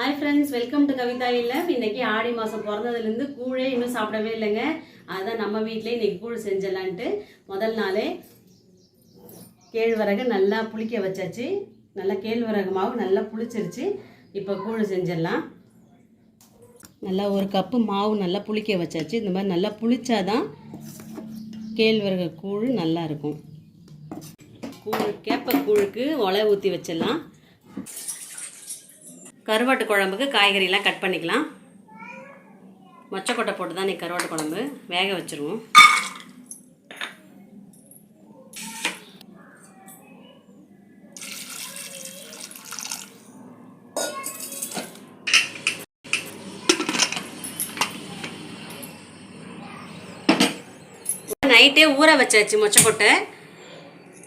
Hi friends, welcome to Kavitha இல்லம். இன்றைக்கி ஆடி மாதம் பிறந்ததுலேருந்து கூழே இன்னும் சாப்பிடவே இல்லைங்க. அதுதான் நம்ம வீட்டிலே இன்றைக்கி கூழ் செஞ்சிடலான்ட்டு முதல் நாளே கேழ்வரகு நல்லா புளிக்க வச்சாச்சு. நல்லா கேழ்வரகு மாவு நல்லா புளிச்சிருச்சு. இப்போ கூழ் செஞ்சிடலாம். நல்லா ஒரு கப்பு மாவு நல்லா புளிக்க வச்சாச்சு. இந்த மாதிரி நல்லா புளிச்சாதான் கேழ்வரகு கூழ் நல்லா இருக்கும். கேப்ப கூழுக்கு ஒலை ஊற்றி வச்சிடலாம். கருவாட்டு குழம்புக்கு காய்கறிலாம் கட் பண்ணிக்கலாம். மொச்சக்கொட்டை போட்டு தான் இன்றைக்கி கருவாட்டு குழம்பு வேக வச்சுருவோம். நைட்டே ஊற வச்சாச்சு மொச்சக்கொட்டை.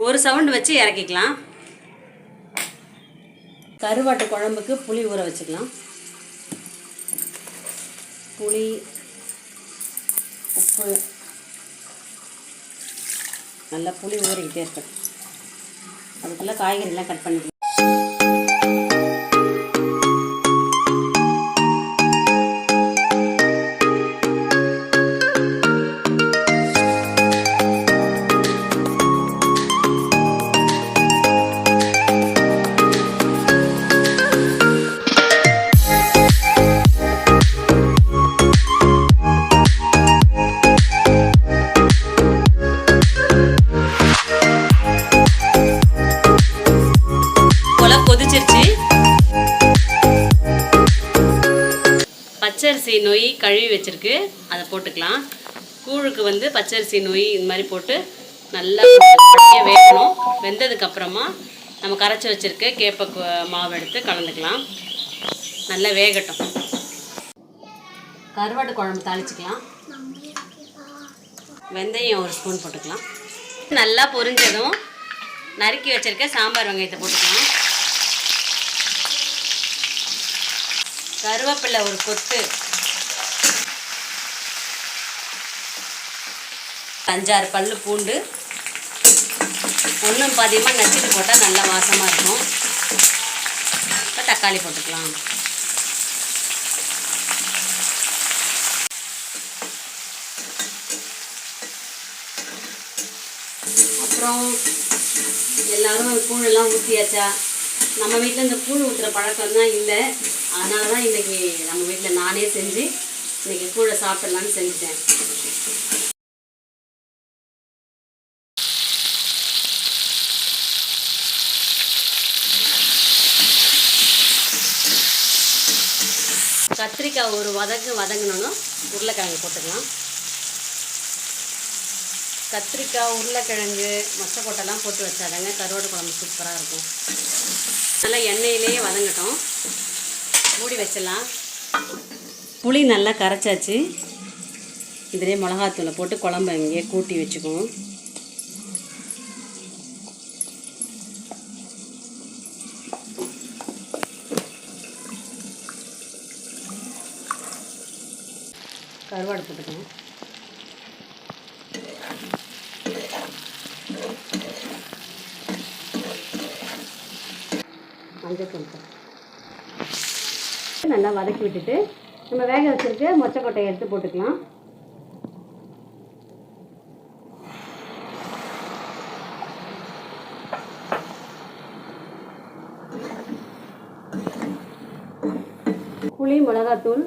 ஒரு சவுண்டு வச்சு இறக்கிக்கலாம். கருவாட்டு குழம்புக்கு புளி ஊற வச்சுக்கலாம். புளி, உப்பு, நல்லா புளி ஊறிக்கிட்டே இருக்கு. அதுக்குள்ளே காய்கறிலாம் கட் பண்ணிக்கலாம். கொதிச்சிருச்சு. பச்சரிசி நொய் கழுவி வச்சிருக்கு, அதை போட்டுக்கலாம். கூழுக்கு பச்சரிசி நொய் இந்த மாதிரி போட்டு நல்லா வேகணும். வெந்ததுக்கப்புறமா நம்ம கரைச்சி வச்சுருக்க கேப்ப மாவு எடுத்து கலந்துக்கலாம். நல்லா வேகட்டும். கருவாட்டு குழம்பு தாளிச்சிக்கலாம். வெந்தயம் ஒரு ஸ்பூன் போட்டுக்கலாம். நல்லா பொரிஞ்சதும் நறுக்கி வச்சுருக்க சாம்பார் வெங்காயத்தை போட்டுக்கலாம். கருவேப்பிலை ஒரு கொத்து, 5-6 பல்லு பூண்டு, ஒன்றும் பாதியமாக நச்சுட்டு போட்டால் நல்லா வாசமாக இருக்கும். இப்போ தக்காளி போட்டுக்கலாம். அப்புறம் எல்லோரும் கூழெல்லாம் ஊற்றியாச்சா? நம்ம வீட்டில் இந்த கூழ் ஊற்றுற பழக்கம் தான் இல்லை. அதனால தான் இன்றைக்கி நம்ம வீட்டில் நானே செஞ்சு இன்றைக்கி கூழை சாப்பிட்லான்னு செஞ்சுட்டேன். கத்திரிக்காய் ஒரு வதங்கணும். உருளைக்கிழங்கு போட்டுக்கலாம். கத்திரிக்காய், உருளைக்கிழங்கு, மொச்சக்கொட்டைலாம் போட்டு வச்சாதாங்க கருவாட்டு குழம்பு சூப்பராக இருக்கும். நல்லா எண்ணெயிலேயே வதங்கட்டும். மூடி வச்சிடலாம். புளி நல்லா கரைச்சாச்சு. இதிலே மிளகாத்தூளை போட்டு குழம்பு இங்கேயே கூட்டி வச்சுக்குவோம். கருவாடு போட்டுக்கணும். மஞ்சள் நல்லா வதக்கி விட்டுட்டு நம்ம வேக வச்சுருக்கு மொச்சக்கொட்டையை எடுத்து போட்டுக்கலாம். புளி, மிளகாத்தூள்,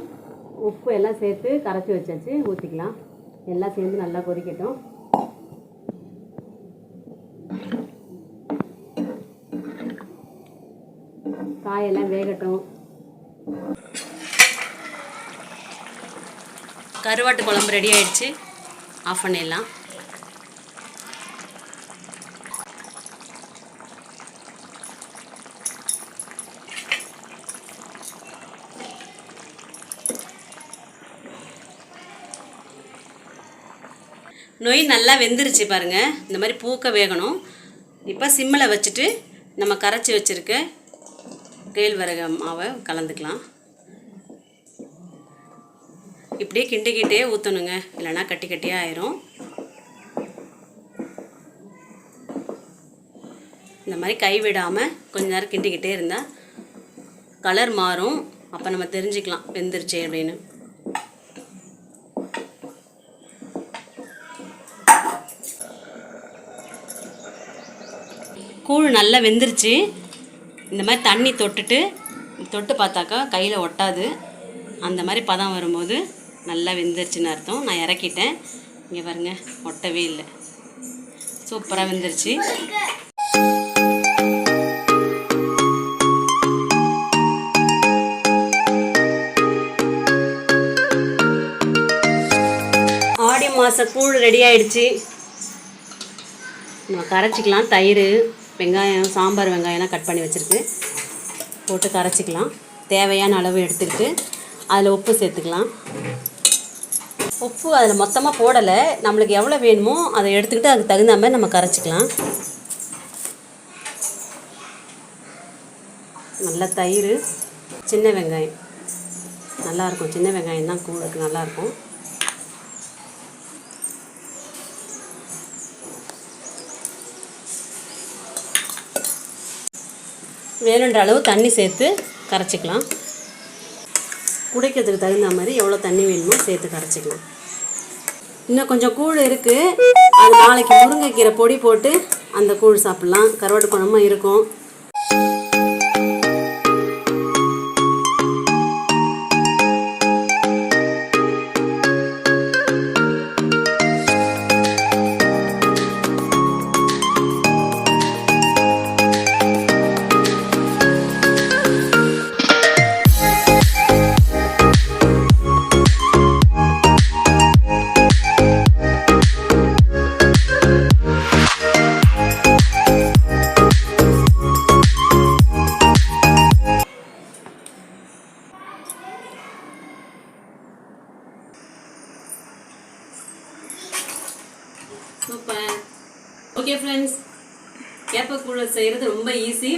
உப்பு எல்லாம் சேர்த்து கரைச்சி வச்சாச்சு. ஊற்றிக்கலாம். எல்லாம் சேர்ந்து நல்லா கொதிக்கட்டும். காயெல்லாம் வேகட்டும். கருவாட்டு குழம்பு ரெடி ஆயிடுச்சு. ஆஃப் பண்ணிடலாம். நொய் நல்லா வெந்துருச்சு பாருங்கள். இந்த மாதிரி பூக்க வேகணும். இப்போ சிம்மில் வச்சுட்டு நம்ம கரைச்சி வச்சுருக்க கேழ்வரகு மாவை கலந்துக்கலாம். இப்படியே கிண்டிக்கிட்டே ஊற்றணுங்க, இல்லைனா கட்டி கட்டியாக ஆயிரும். இந்த மாதிரி கைவிடாமல் கொஞ்ச நேரம் கிண்டிக்கிட்டே இருந்தால் கலர் மாறும். அப்போ நம்ம தெரிஞ்சுக்கலாம் வெந்துருச்சு அப்படின்னு. கூழ் நல்லா வெந்துருச்சு. இந்த மாதிரி தண்ணி தொட்டு பார்த்தாக்கா கையில் ஒட்டாது. அந்த மாதிரி பதம் வரும்போது நல்லா வெந்துருச்சுன்னு அர்த்தம். நான் இறக்கிட்டேன். இங்கே பாருங்கள், ஒட்டவே இல்லை. சூப்பராக வெந்துருச்சு. ஆடி மாத கூழ் ரெடி ஆயிடுச்சு. நம்ம கரைச்சிக்கலாம். தயிர், வெங்காயம், சாம்பார் வெங்காயம்லாம் கட் பண்ணி வச்சுருக்கு போட்டு கரைச்சிக்கலாம். தேவையான அளவு எடுத்துக்கிட்டு அதில் உப்பு சேர்த்துக்கலாம். உப்பு அதில் மொத்தமாக போடலை. நம்மளுக்கு எவ்வளோ வேணுமோ அதை எடுத்துக்கிட்டு அதுக்கு தகுந்த மாதிரி நம்ம கரைச்சிக்கலாம். நல்ல தயிர், சின்ன வெங்காயம் நல்லாயிருக்கும். சின்ன வெங்காயம் தான் கூழுக்கு நல்லாயிருக்கும். வேணுன்ற அளவு தண்ணி சேர்த்து கரைச்சிக்கலாம். குடிக்கிறதுக்கு தகுந்த மாதிரி எவ்வளோ தண்ணி வேணுமோ சேர்த்து கரைச்சிக்கலாம். இன்னும் கொஞ்சம் கூழ் இருக்குது. அது நாளைக்கு முருங்கைக்கீரை பொடி போட்டு அந்த கூழ் சாப்பிட்லாம். கருவாட்டு குழம்பும் இருக்கும். சூப்பர். ஓகே ஃப்ரெண்ட்ஸ், கேப்பக்கூழ் செய்கிறது ரொம்ப ஈஸி.